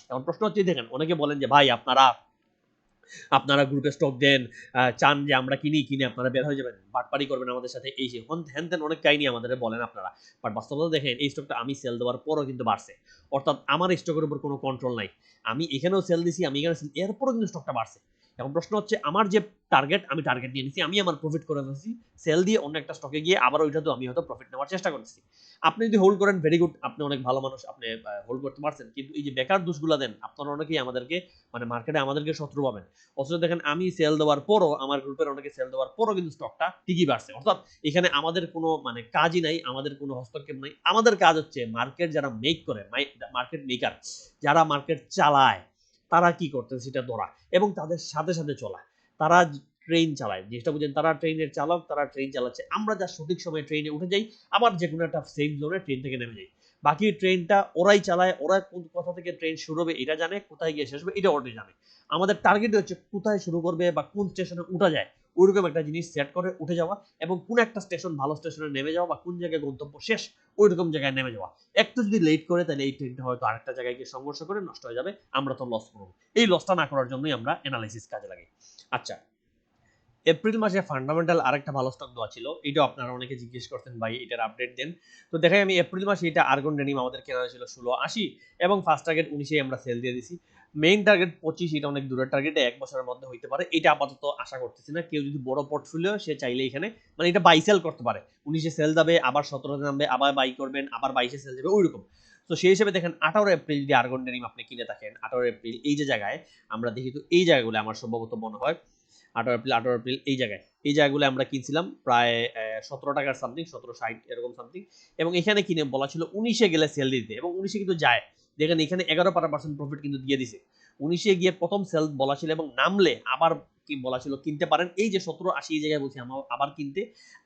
এখন প্রশ্ন হচ্ছে দেখেন অনেকে বলেন যে ভাই আপনারা গ্রুপে স্টক দেন, চান যে আমরা কিনে আপনারা বের হয়ে যাবেন, বাটপারি করবেন আমাদের সাথে, এই যে হ্যান ত্যান অনেক কাহিনী আমাদের বলেন আপনারা। বাট বাস্তবতা দেখেন এই স্টকটা আমি সেল দেওয়ার পরও কিন্তু বাড়ছে। অর্থাৎ আমার স্টকের উপর কোনো কন্ট্রোল নাই, আমি এখানেও সেল দিছি, আমি এখানে এরপরও কিন্তু স্টকটা বাড়ছে। এখন প্রশ্ন হচ্ছে আমার যে টার্গেট, আমি টার্গেট নিয়ে নিছি, আমি আমার প্রফিট করে ফেলছি, সেল দিয়ে অন্য একটা স্টকে গিয়ে আবার ওইটাতেও আমি হয়তো প্রফিট নেওয়ার চেষ্টা করতেছি। আপনি যদি হোল্ড করেন ভেরি গুড, আপনি অনেক ভালো মানুষ, আপনি হোল্ড করতে পারছেন। কিন্তু এই যে বেকার দোষগুলো দেন, আপনারা অনেকেই আমাদেরকে মানে মার্কেটে আমাদেরকে শত্রু পাবেন। অথচ দেখেন আমি সেল দেওয়ার পরও, আমার গ্রুপের অনেকে সেল দেওয়ার পরও কিন্তু স্টকটা ঠিকই বাড়ছে। অর্থাৎ এখানে আমাদের কোনো মানে কাজই নাই, আমাদের কোনো হস্তক্ষেপ নাই। আমাদের কাজ হচ্ছে মার্কেট যারা মেক করে, মার্কেট মেকার যারা মার্কেট চালায়, তারা কি করতেছে সেটা ধরা এবং তাদের সাথে সাথে চলা। তারা ট্রেন চালায়, জিনিসটা বুঝেন, তারা ট্রেনের চালক, তারা ট্রেন চালাচ্ছে। আমরা যা সঠিক সময়ে ট্রেনে উঠে যাই, আবার যে কোনো একটা সেফ জোনে ট্রেন থেকে নেমে যাই। বাকি ট্রেনটা ওরাই চালায়, ওরা কোন কথা থেকে ট্রেন শুরু হবে এটা জানে, কোথায় গিয়ে শেষ হবে এটা ওরাই জানে। আমাদের টার্গেট হচ্ছে কোথায় শুরু করবে বা কোন স্টেশনে উঠা যায়, ওইরকম একটা জিনিস সেট করে উঠে যাওয়া, এবং কোন একটা স্টেশন ভালো স্টেশনে নেমে যাওয়া, বা কোন জায়গায় গন্তব্য শেষ ওইরকম জায়গায় নেমে যাওয়া। একটু যদি লেট করে তাহলে এই ট্রেনটা হয়তো আরেকটা জায়গায় গিয়ে সংঘর্ষ করে নষ্ট হয়ে যাবে, আমরা তো লস করবো। এই লসটা না করার জন্যই আমরা অ্যানালাইসিস কাজে লাগাই। আচ্ছা, এপ্রিল মাসে ফান্ডামেন্টাল আরেকটা ভালো স্টক দেওয়া ছিল, এটাও আপনারা অনেকে জিজ্ঞেস করতেন ভাই এটার আপডেট দেন। তো দেখাই আমি এপ্রিল মাসে এটা আর্গন ডেনিম আমাদের কেনা হয়েছিল 1680, এবং ফার্স্ট টার্গেট 19-এ আমরা সেল দিয়ে দিছি। মেইন টার্গেট 25, এটা অনেক দূরের টার্গেট, 1 বছরের মধ্যে হইতে পারে, এটা আপাতত আশা করতেছি না। কেউ যদি বড় পোর্টফোলিও, সে চাইলে এখানে মানে এটা বাই সেল করতে পারে, 19-এ সেল যাবে, আবার 17-তে নামবে, আবার বাই করবেন, আবার 22-এ সেল যাবে, ওইরকম। তো সেই হিসেবে দেখেন 18 এপ্রিল যদি আর্গন ডেনিম আপনি কিনে থাকেন, 18 এপ্রিল এই যে জায়গায় আমরা দেখি, তো এই জায়গাগুলো আমার সম্ভবত মনে হয় 18 এপ্রিল এই জায়গাগুলো আমরা কিনছিলাম প্রায় 17 টাকার সামথিং, 1760 এরকম সামথিং। এবং এখানে কিনে বলা ছিল 19-এ গেলে সেল দিতে, এবং 19-এ কিন্তু যায়। দেখেন এখানে 11% প্রফিট কিন্তু দিয়ে দিছে। 19-এ গিয়ে প্রথম সেল বলা ছিল, এবং নামলে আবার কি বলা ছিল কিনতে পারেন, এই যে 1780 এই জায়গায় বলছি আমার আবার কিনতে।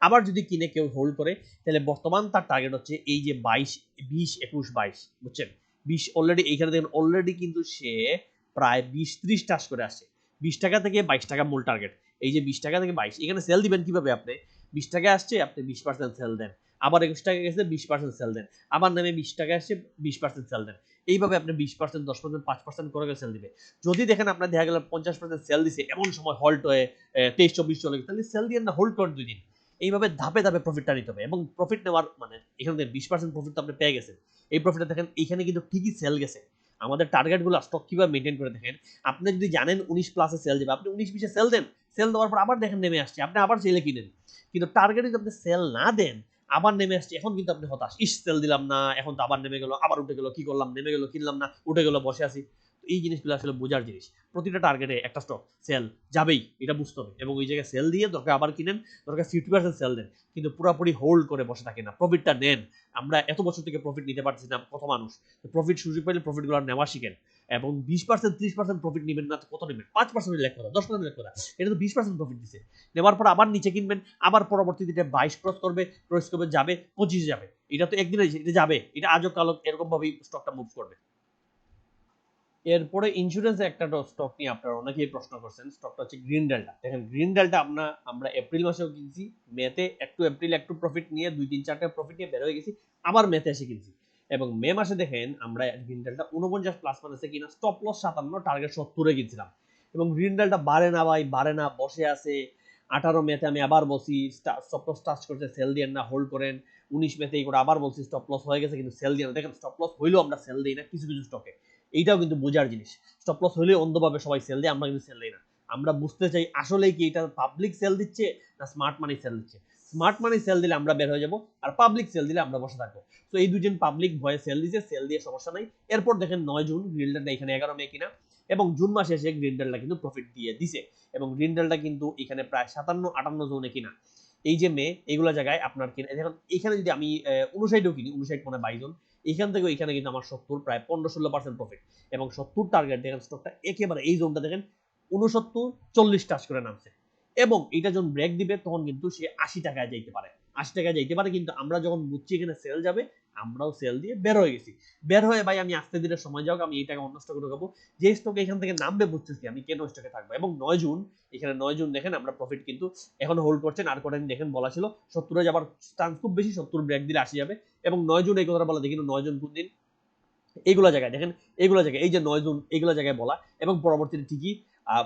আবার যদি কিনে কেউ হোল্ড করে, তাহলে বর্তমান তার টার্গেট হচ্ছে এই যে 22, 20, 21, 22, বুঝছেন? 20 অলরেডি এইখানে দেখেন, অলরেডি কিন্তু সে প্রায় 20-30 টাচ করে আসছে। 20 টাকা থেকে 22 টাকা মূল টার্গেট। এই যে 20 টাকা থেকে 22, এখানে সেল দিবেন কিভাবে? আপনি 20 টাকায় আসছে, আপনি 20% সেল দেন, আবার 21 টাকা গেছে 20% সেল দেন, আবার নেমে 20 টাকা আসছে 20% সেল দেন। এইভাবে আপনি 20%, 10%, 5% করে সেল দিবে। যদি দেখেন আপনার দেখা গেল 50% সেল দিছে, এমন সময় হল্ট হয়ে 23-24 চলে গেছে, তাহলে সেল দিয়ে না, হোল্ড করেন 2 দিন। এইভাবে ধাপে ধাপে প্রফিটটা নিতে হবে, এবং প্রফিট নেওয়ার মানে এখান থেকে 20% প্রফিট তো আপনি পেয়ে গেছেন। এই প্রফিটটা দেখেন এইখানে কিন্তু ঠিকই সেল গেছে। আমাদের টার্গেটগুলো স্টক কিভাবে মেইনটেইন করে দেখেন, আপনি যদি জানেন 19 প্লাসে সেল যাবে, আপনি 19-20 এ সেল দেন। সেল দেওয়ার পর আবার দেখেন নেমে আসছে, আপনি আবার সেলে কিনেন। কিন্তু টার্গেটে যদি আপনি সেল না দেন, আবার নেমে আসছে, এখন কিন্তু আপনি হতাশ, ইস সেল দিলাম না, এখন তো আবার নেমে গেল, আবার উঠে গেল, কি করলাম, নেমে গেল, কিনলাম না, উঠে গেল, বসে আছি। তো এই জিনিসগুলো আসলে বোঝার জিনিস। প্রতিটা টার্গেটে একটা স্টক সেল যাবেই, এটা বুঝতে হবে, এবং ওই জায়গায় সেল দিয়ে দরকার আবার কিনেন, দরকার 50% সেল দেন, কিন্তু পুরোপুরি হোল্ড করে বসে থাকেন না, প্রফিটটা নেন। আমরা এত বছর থেকে প্রফিট নিতে পারছি না কত মানুষ, প্রফিট সুযোগ পাইলে প্রফিটগুলো নেওয়া শিখেন। এবং 20%, 30% প্রফিট নেবেন না, কত নেবেন, 5% লেখ করা, 10% লেখ করা, এটা তো 20% প্রফিট দিচ্ছে। নেওয়ার পর আবার নিচে কিনবেন, আবার পরবর্তীতে 22 ক্রস করবে, যাবে 25 যাবে, এটা তো একদিনে এটা যাবে, এটা আজও কালো এরকম ভাবেই স্টকটা মুভ করবে। এরপরে ইন্স্যুরেন্সের একটা স্টক নিয়ে আপনারা অনেকেই প্রশ্ন করছেন, স্টকটা হচ্ছে গ্রিন ডেল্টা। দেখেন গ্রিন ডেল্টা আমরা এপ্রিল মাসেও কিনছি, মেতে একটু এপ্রিল একটু প্রফিট নিয়ে 2-3-4টা প্রফিট নিয়ে বের হয়ে গেছি, আবার মেতে এসে কিনছি। এবং মে মাসে দেখেন আমরা গ্রিন ডেল্টা 49 প্লাস মানেছে কিনা, স্টপ লস 57, টার্গেট 70 এ কিনছিলাম। এবং গ্রিন ডেল্টা বাড়ে না ভাই, বাড়ে না, বসে আছে। 18 মেতে আমি আবার বসি, স্টপ লস টাচ করছে, সেল দিয়ে না, হোল্ড করেন। 19 মেতে এই করে আবার বলছি স্টপ লস হয়ে গেছে, কিন্তু সেল দিয়ে না। দেখেন স্টপ লস হইলেও আমরা সেল দিই না কিছু কিছু স্টকে, এইটাও কিন্তু বোঝার জিনিস। স্টপ লস হলে অন্ধভাবে সবাই সেল দেয়, আমরা কিন্তু সেল দিই না। আমরা বুঝতে চাই আসলে কি এটা পাবলিক সেল দিচ্ছে না স্মার্ট মানি সেল দিচ্ছে। স্মার্ট মানি সেল দিলে আমরা বের হয়ে যাব, আর পাবলিক সেল দিলে আমরা বসে থাকবো। তো এই দুজন পাবলিক ভয়ে সেল দিচ্ছে, সেল দিয়ে সমস্যা নাই। এরপর দেখেন 9 জুন গ্রিন ডেল্টা এখানে 11 মে কিনা, এবং জুন মাসে এসে গ্রিন ডেল্টা কিন্তু প্রফিট দিয়ে দিছে। এবং গ্রিন ডেল্টা কিন্তু এখানে প্রায় 57-58 জোনে কিনা। এই যে মে, এগুলো জায়গায় আপনার কিনা, এখন এখানে যদি আমি 59ও কিনি, 59 মানে 22 জন, এখান থেকে এখানে কিন্তু আমার 70, প্রায় 15-16% প্রফিট। এবং 70 টার্গেট দেখেন, স্টকটা একেবারে এই জোনটা দেখেন 69-40 টাচ করে নামছে। এবং এটা যখন ব্রেক দিবে তখন কিন্তু সে 80 টাকায় যাইতে পারে, 80 টাকায় যাইতে পারে। কিন্তু আমরা যখন বুঝছি এখানে সেল যাবে, আমরাও সেল দিয়ে বের হয়ে গেছি। বের হয়ে ভাই আমি আস্তে ধীরে সময় যাও, আমি এই টাকা অন্য স্টকে ঢোকাবো, যে স্টকে এখান থেকে নামবে বুঝতেছি আমি কেন স্টকে থাকবো। এবং 9 জুন, এখানে 9 জুন দেখেন আমরা প্রফিট কিন্তু এখন হোল্ড করছেন। আর কটা দিন দেখেন বলা ছিল 70 এ যাবার চান্স খুব বেশি, 70 ব্রেক দিলে 80 যাবে। এবং 9 জুন এই কথাটা বলা, দেখি 9 জুন কোন দিন, এইগুলো জায়গায় দেখেন, এইগুলো জায়গায় এই যে 9 জুন, এইগুলো জায়গায় বলা। এবং পরবর্তীতে ঠিকই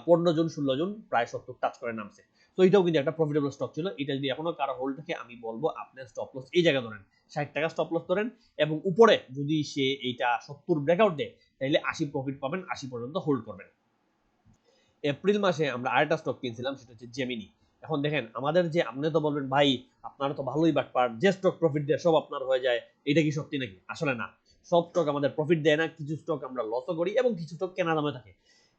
15 জুন, 16 জুন প্রায় 70 টাচ করে নামছে। তো এটাও কিন্তু একটা প্রফিটেবল স্টক ছিল। এটা যদি এখনো কারো হোল্ড থাকে, আমি বলবো আপনার স্টপ লস এই জায়গায় ধরেন, 60 টাকা স্টপ লস ধরেন। এবং উপরে যদি সে এইটা 70 ব্রেকআউট দেয়, তাহলে 80 প্রফিট পাবেন, 80 পর্যন্ত হোল্ড করবেন। এপ্রিল মাসে আমরা আরেকটা স্টক কিনছিলাম, সেটা হচ্ছে জেমিনি। এখন দেখেন আমাদের যে, আপনি তো বলবেন ভাই আপনারা তো ভালোই বাটপার, যে স্টক প্রফিট দেয় সব আপনার হয়ে যায়, এটা কি সত্যি নাকি? আসলে না, সব স্টক আমাদের প্রফিট দেয় না, কিছু স্টক আমরা লসও করি, এবং কিছু স্টক কেনা দামে থাকে।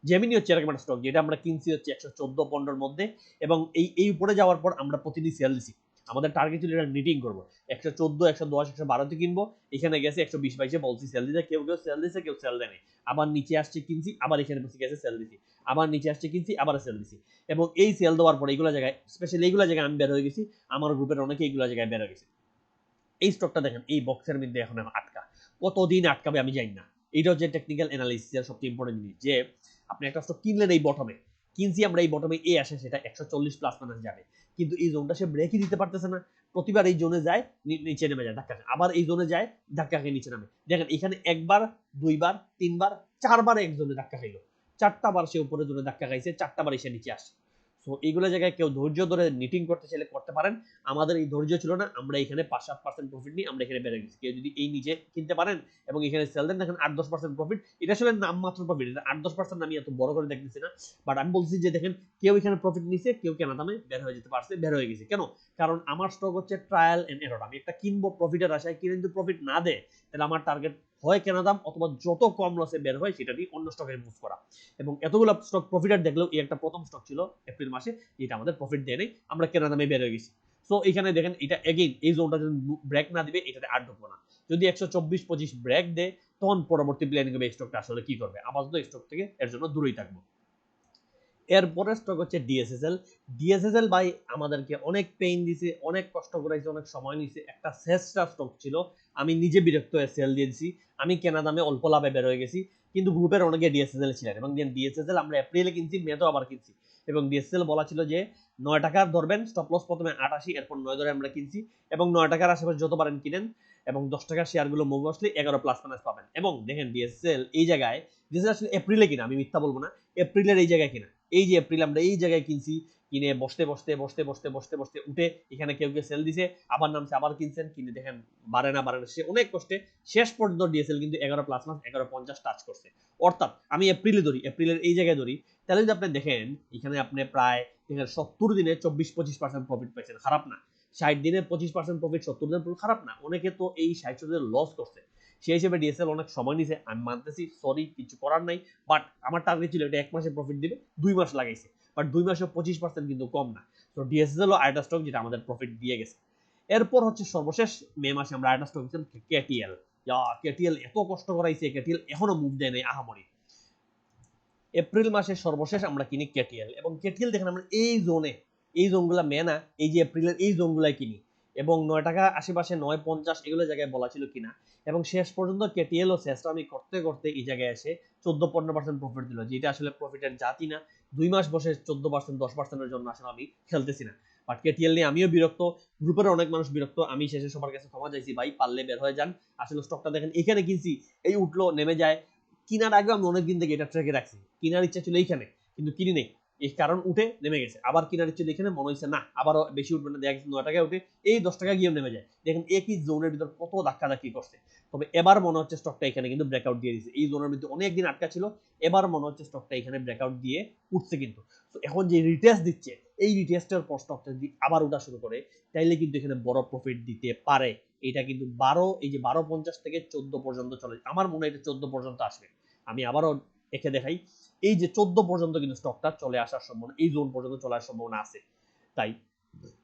জেমিনি হচ্ছে এরকম একটা স্টক, যেটা আমরা কিনছি হচ্ছে 114-15 মধ্যে। এবং এই উপরে যাওয়ার পর আমরা প্রতিদিন সেল দিছি। আমাদের টার্গেট ছিল এটা নিটিং করবো, 114, 110, 112 কিনবো। এখানে গেছে 120-22 বলছি সেল দিতে, কেউ কেউ সেল দিছে, কেউ সেল দেয়নি। আবার নিচে আসছে কিনছি, আবার এখানে বসে গেছে সেল দিছি, আবার নিচে আসছে কিনছি, আবার সেল দিছি। এবং এই সেল দেওয়ার পরে এইগুলো জায়গায়, স্পেশালি এইগুলো জায়গায় আমি বের হয়ে গেছি, আমার গ্রুপের অনেকে এইগুলো জায়গায় বের হয়ে গেছে। এই স্টকটা দেখেন এই বক্সের মধ্যে এখন আটকা, কতদিন আটকাবে আমি জানি না। এইটা হচ্ছে টেকনিক্যাল অ্যানালাইসিসের সবচেয়ে ইম্পর্টেন্ট জিনিস, যে আপনি একটা স্টক কিনলেন এই বটমে, কিনছি আমরা এই বটমে, এ আসে সেটা 140 প্লাস মাইনাস যাবে, কিন্তু এই জোনটা সে ব্রেকই দিতে পারতেছে না। প্রতিবার এই জোনে যায়, নিচে নেমে যায় ধাক্কা, আবার এই জোনে যায়, ধাক্কা খেয়ে নিচে নামে। দেখেন এখানে একবার, দুইবার, তিনবার, চারবার এক জোনে ধাক্কা খাইলো, 4টা বার সে উপরে জোনে ধাক্কা খাইছে, 4টা বার এসে নিচে আসে। সো এইগুলো জায়গায় কেউ ধৈর্য ধরে নিটিং করতে চাইলে করতে পারেন। আমাদের এই ধৈর্য ছিল না, আমরা এখানে 5-7% প্রফিট নিই, আমরা এখানে বেড়ে গেছি। কেউ যদি এই নিচে কিনতে পারেন এবং এখানে সেল দেন, দেখেন 8-10% প্রফিট। এটা আসলে নামমাত্র প্রফিট, এটা 8-10% আমি এত বড় করে দেখতেছি না, বাট আমি বলছি যে দেখেন কেউ এখানে প্রফিট নিছে, কেউ কেনা দামে বের হয়ে যেতে পারছে, বের হয়ে গেছে। কেন? কারণ আমার স্টক হচ্ছে ট্রায়াল এন্ড এরর। আমি একটা কিনবো প্রফিটের আশায়, কিনে যদি প্রফিট না দেয়, তাহলে আমার টার্গেট হয় কেনা দাম, অথবা যত কম লসে বের হয় সেটা নিয়ে অন্য স্টকে মুভ করা। এবং এতগুলো স্টক প্রফিটার দেখলেও এই একটা প্রথম স্টক ছিল এপ্রিল মাসে, যেটা আমাদের প্রফিট দেয় নাই, আমরা কেনা দামে বের হয়ে গেছি। সো এখানে দেখেন এটা এগেইন এই জোনটা যদি ব্রেক না দিবে, এটাতে আর ঢুকবো না। যদি 124-25 ব্রেক দেয়, তখন পরবর্তী প্ল্যানিং হবে এই স্টকটা আসলে কি করবে। আপাতত স্টক থেকে এর জন্য দূরেই থাকবো। এরপরের স্টক হচ্ছে ডিএসএসএল। ডিএসএসএল ভাই আমাদেরকে অনেক পেইন দিছে, অনেক কষ্ট করাইছে, অনেক সময় নিছে। একটা শেষটা স্টক ছিল, আমি নিজে বিরক্ত হয়ে সেল দিয়ে দিছি। আমি কেনা দামে অল্প লাভে বের হয়ে গেছি, কিন্তু গ্রুপের অনেকে ডিএসএসএল ছিলেন, এবং ডিএসএসএল আমরা এপ্রিলে কিনছি, মেতেও আবার কিনছি। এবং ডিএসএসএল বলা ছিল যে 9 টাকার ধরবেন স্টপ লস, প্রথমে 88, এরপর 9 ধরে আমরা কিনছি। এবং 9 টাকার আশেপাশে যত পারেন কিনেন। এবং 10 টাকার শেয়ারগুলো মুভ আসলে 11 প্লাস মাইনাস পাবেন। এবং দেখেন ডিএসএল এই জায়গায়, ডিএসএল আসলে এপ্রিলে কিনা, আমি মিথ্যা বলবো না, এপ্রিলের এই জায়গায় কিনা, এই যে এপ্রিল আমরা এই জায়গায় কিনছি, কিনে বসতে উঠে এখানে কেউ সেল দিছে, আবার নামছে, আবার কিনছেন, কিনে দেখেন বাড়ে না সে অনেক কষ্টে শেষ পর্যন্ত ডিএসএল কিন্তু 11 প্লাস মাস 11.50 টাচ করছে। অর্থাৎ আমি এপ্রিলে ধরি, এপ্রিলের এই জায়গায় ধরি, তাহলে যদি আপনি দেখেন এখানে আপনি প্রায় দেখেন 70 দিনে 24-25% প্রফিট পাইছেন, খারাপ না। 60 দিনে 25% প্রফিট, 70 দিনে খারাপ না। অনেকে তো এই 60 লস করছে, সেই হিসেবে ডিএসএল অনেক সময় নিছে, আমি মানতেছি, সরি, কিছু করার নাই। বাট আমার টার্গেট ছিল এটা 1 মাসে প্রফিট দিবে, 2 মাস লাগাইছে, বাট 2 মাসে 25% কিন্তু কম না। তো ডিএসএল ও আরেকটা স্টক যেটা আমাদের প্রফিট দিয়ে গেছে। এরপর হচ্ছে সর্বশেষ মে মাসে আমরা আরেকটা স্টক দিচ্ছিলাম কেটিএল। কেটিএল এত কষ্ট করাইছে, কেটিএল এখনো মুভ দেয় নাই আহামরি। এপ্রিল মাসে সর্বশেষ আমরা কিনি কেটিএল, এবং কেটিএল দেখেন আমরা এই জোনে, এই জোনগুলো মেনা, এই যে এপ্রিলের এই জোনগুলাই কিনি, এবং 9 টাকা আশেপাশে 9.50 এগুলো জায়গায় বলা ছিল কিনা, এবং শেষ পর্যন্ত কেটিএল ও শেষটা আমি করতে করতে এই জায়গায় এসে 14-15% প্রফিট দিল, যেটা আসলে প্রফিটের জাতি না। 2 মাস বসে 14% 10%-এর জন্য আসলে আমি খেলতেছি না। বাট কেটিএল নিয়ে আমিও বিরক্ত, গ্রুপের অনেক মানুষ বিরক্ত, আমি শেষে সবার কাছে ক্ষমা চাইছি, ভাই পারলে বের হয়ে যান। আসলে স্টকটা দেখেন এখানে কিনছি, এই উঠলো নেমে যায়, কিনার আগে আমি অনেকদিন থেকে এটা ট্র্যাকে রাখছি, কিনার ইচ্ছা ছিল এইখানে, কিন্তু কিনি নেই, এই কারণ উঠে নেমে গেছে, আবার কিনার ইচ্ছা এখানে, মনে হচ্ছে না আবারও বেশি উঠবে না, দেখা গেছে 9 টাকায় উঠে এই 10 টাকা গিয়ে নেমে যায়। দেখেন একই জোনের ভিতর কত ধাক্কি করছে। তবে এবার মনে হচ্ছে স্টকটা এখানে কিন্তু ব্রেকআউট দিয়ে দিয়েছে, এই জোনের মধ্যে অনেকদিন আটকা ছিল, এবার মনে হচ্ছে স্টকটা এখানে ব্রেকআউট দিয়ে উঠছে। কিন্তু তো এখন যে রিটেস্ট দিচ্ছে, এই রিটেস্টের পর স্টকটা যদি আবার উঠা শুরু করে, তাইলে কিন্তু এখানে বড় প্রফিট দিতে পারে। এটা কিন্তু 12, এই যে 12.50 থেকে 14 পর্যন্ত চলে, আমার মনে হয় এটা 14 পর্যন্ত আসবে। আমি আবারও এঁকে দেখাই, এই যে 14 পর্যন্ত কিন্তু স্টকটা চলে আসার সম্ভাবনা, এই জোন পর্যন্ত চলে আসার সম্ভাবনা আছে। তাই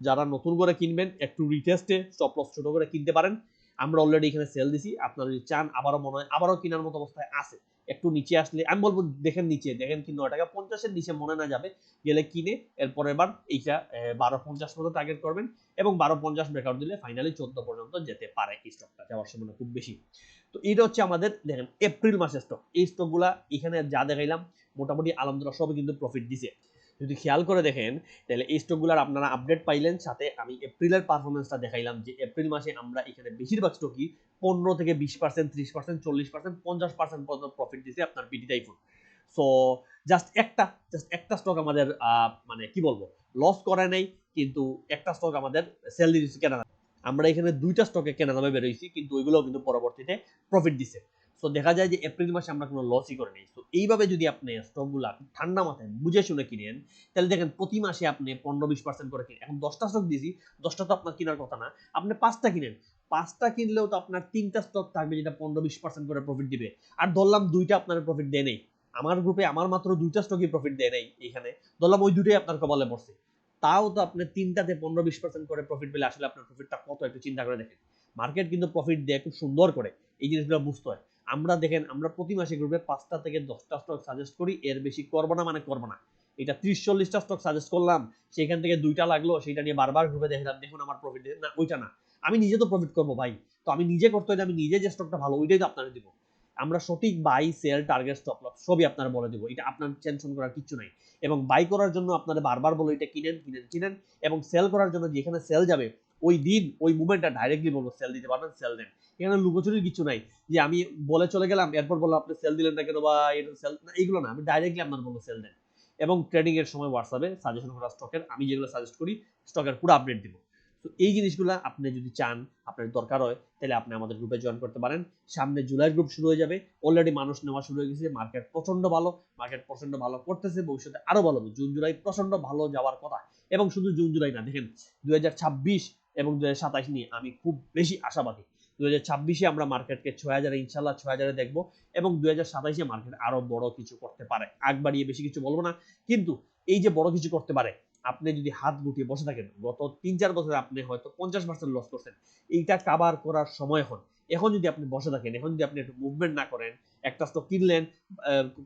যারা নতুন করে কিনবেন একটু রিটেস্টে স্টপ লস ছোট করে কিনতে পারেন। আমরা অলরেডি এখানে সেল দিছি, আপনারা যদি চান আবারও মনে হয় আবারও কেনার মতো অবস্থায় আছে, একটু নিচে আসলে আমি বলবো দেখেন নিচে দেখেন কি 9 টাকা 50-এর নিচে মনে না যাবে, গেলে কিনে এরপর এবার এইটা 12.50 মতো টার্গেট করবেন, এবং 12.50 ব্রেকআউট দিলে ফাইনালি 14 পর্যন্ত যেতে পারে, এই স্টকটা যাওয়ার সম্ভাবনা খুব বেশি। তো এটা হচ্ছে আমাদের দেখেন এপ্রিল মাসের স্টক, এই স্টকগুলা এখানে যা দেখাইলাম মোটামুটি আলহামদুলিল্লাহ সবই কিন্তু প্রফিট দিছে। যদি খেয়াল করে দেখেন তাহলে এই স্টকগুলোর আপনারা আপডেট পাইলেন, সাথে আমি এপ্রিলের পারফরমেন্সটা দেখাইলাম যে এপ্রিল মাসে আমরা এখানে বেশিরভাগ স্টকই 15 থেকে 20%, 30%, 40%, 50% পর্যন্ত প্রফিট দিছে আপনার পিটি টাইফুন। সো জাস্ট একটা স্টক আমাদের মানে কি বলবো লস করে নাই, কিন্তু একটা স্টক আমাদের সেল দিয়েছে কেনা, আমরা এখানে 2টা স্টকে কেনা দামে বেরোইছি, কিন্তু ওইগুলো কিন্তু পরবর্তীতে প্রফিট দিছে। সো দেখা যায় যে এপ্রিল মাসে আমরা কোনো লসই করে নেই। তো এইভাবে যদি আপনি স্টকগুলো ঠান্ডা মাথায় বুঝে শুনে কিনেন, তাহলে দেখেন প্রতি মাসে আপনি 15-20% করে কিনেন। এখন 10টা স্টক দিয়েছি, 10টা তো আপনার কেনার কথা না, আপনি 5টা কিনেন, 5টা কিনলেও তো আপনার 3টা স্টক থাকবে যেটা 15-20% করে প্রফিট দিবে। আর ধরলাম 2টা আপনার প্রফিট দেয় নেই, আমার গ্রুপে আমার মাত্র 2টা স্টকই প্রফিট দেয় নাই, এখানে ধরলাম ওই 2টাই আপনার কপালে পড়ছে, তাও তো আপনি 3টাতে 15-20% করে প্রফিট পেলে আসলে আপনার প্রফিটটা কত একটু চিন্তা করে দেখেন। মার্কেট কিন্তু প্রফিট দেয় খুব সুন্দর করে, এই জিনিসগুলো বুঝতে হয়। আমরা দেখেন আমরা প্রতি মাসে গ্রুপে 5টা থেকে 10টা স্টক সাজেস্ট করি, এর বেশি করবো না মানে করবো না। এটা 30-40টা স্টক সাজেস্ট করলাম, সেখান থেকে 2টা লাগলো, সেটা নিয়ে বারবার গ্রুপে দেখলাম দেখুন আমার প্রফিট না, ওইটা না, আমি নিজে তো প্রফিট করবো ভাই, তো আমি নিজে করতে হয়, আমি নিজে যে স্টকটা ভালো ওইটাই তো আপনারা দিব। আমরা সঠিক buy sell target stop loss সবই আপনারা বলে দেবো, এটা আপনার টেনশন করার কিছু নাই। এবং বাই করার জন্য আপনারা বারবার বলো এটা কিনেন, এবং সেল করার জন্য যেখানে সেল যাবে ওই দিন ওই মুভমেন্টটা ডাইরেক্টলি বলবো সেল দিতে পারবেন, সেল দেন। এখানে লুকোচুরির কিছু নাই যে আমি বলে চলে গেলাম এরপর বললাম আপনি সেল দিলেন না কেন বা এটা সেল না, এইগুলো না, আমি ডাইরেক্টলি আপনার বলবো সেল দেন। এবং ট্রেডিং এর সময় হোয়াটসঅ্যাপে সাজেশন করা স্টকের আমি যেগুলো সাজেস্ট করি স্টকের পুরো আপডেট দিব। তো এই জিনিসগুলো আপনি যদি চান আপনার দরকার হয় তাহলে আপনি আমাদের গ্রুপে জয়েন করতে পারেন। সামনে জুলাইয়ের গ্রুপ শুরু হয়ে যাবে, অলরেডি মানুষ নেওয়া শুরু হয়ে গেছে, মার্কেট প্রচন্ড ভালো করতেছে, ভবিষ্যতে আরো ভালো হবে। জুন জুলাই প্রচন্ড ভালো যাওয়ার কথা, এবং শুধু জুন জুলাই না, দেখেন 2026 এবং 2027 নিয়ে আমি খুব বেশি আশাবাদী। 2026-এ আমরা মার্কেটকে 6000 ইনশাল্লাহ 6000-এ দেখবো, এবং 2027-এ মার্কেট আরো বড় কিছু করতে পারে। আগ বাড়িয়ে বেশি কিছু বলবো না, কিন্তু এই যে বড় কিছু করতে পারে, আপনি যদি হাত গুটিয়ে বসে থাকেন গত 3-4 বছরে আপনি হয়তো 50% লস করছেন, এইটা কাভার করার সময় এখন যদি আপনি বসে থাকেন, এখন যদি আপনি একটু মুভমেন্ট না করেন, একটা স্টক কিনলেন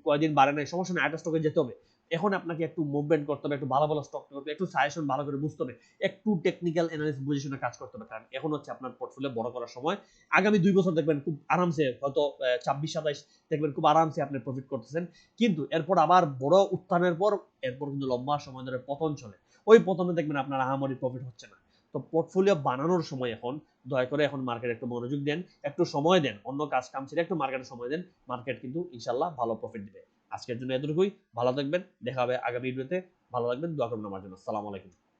কয়েকদিন বাড়ে নাই, সমস্যা নেই, একটা স্টকে যেতে হবে, এখন আপনাকে একটু মুভমেন্ট করতে হবে, একটু ভালো ভালো স্টক করতে হবে, একটু সাজেশন ভালো করে বুঝতে হবে, একটু টেকনিক্যাল অ্যানালিসিস বুঝে শুনে কাজ করতে হবে, কারণ এখন হচ্ছে আপনার পোর্টফোলিও বড় করার সময়। আগামী 2 বছর দেখবেন খুব আরামসে, হয়তো 26-27 দেখবেন খুব আরামসে আপনি প্রফিট করতেছেন, কিন্তু এরপর আবার বড় উত্থানের পর এরপর কিন্তু লম্বা সময় ধরে পতন চলে, ওই পতনে দেখবেন আপনার আহামরি প্রফিট হচ্ছে না। তো পোর্টফোলিও বানানোর সময় এখন দয়া করে এখন মার্কেটে একটু মনোযোগ দেন, একটু সময় দেন, অন্য কাজ কাম ছেড়ে একটু মার্কেটে সময় দেন, মার্কেট কিন্তু ইনশাল্লাহ ভালো প্রফিট দিবে। আজকের জন্য এতটুকুই, ভালো থাকবেন, দেখা হবে আগামী ভিডিওতে। ভালো থাকবেন, দোয়া করবেন আমার জন্য। আসসালামু আলাইকুম।